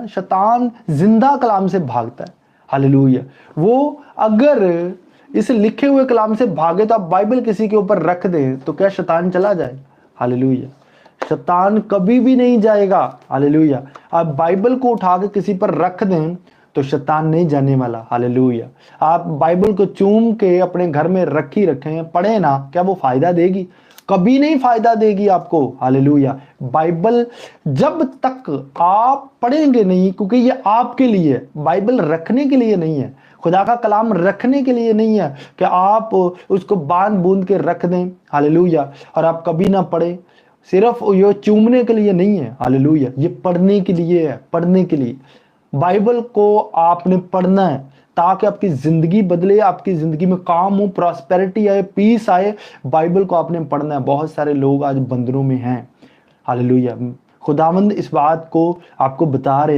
शैतान जिंदा कलाम से भागता है। हालेलुया। वो अगर इस लिखे हुए कलाम से भागे तो आप बाइबल किसी के ऊपर रख दें तो क्या शैतान चला जाए? हालेलुया। शैतान कभी भी नहीं जाएगा। हालेलुया। आप बाइबल को उठा के किसी पर रख दें तो शैतान नहीं जाने वाला। हालेलुया। आप बाइबल को चूम के अपने घर में रखी रखें, पढ़े ना, क्या वो फायदा देगी? कभी नहीं फायदा देगी आपको। हालेलुया। बाइबल जब तक आप पढ़ेंगे नहीं, क्योंकि ये आपके लिए है, बाइबल रखने के लिए नहीं है, खुदा का कलाम रखने के लिए नहीं है कि आप उसको बांध बूंद के रख दें। हालेलुया। और आप कभी ना पढ़े, सिर्फ ये चूमने के लिए नहीं है। हालेलुया। ये पढ़ने के लिए है, पढ़ने के लिए। बाइबल को आपने पढ़ना है ताकि आपकी जिंदगी बदले, आपकी जिंदगी में काम हो, प्रॉस्पेरिटी आए, पीस आए। बाइबल को आपने पढ़ना है। बहुत सारे लोग आज बंदरों में हैं। हालेलुया। खुदावंद इस बात को आपको बता रहे हैं।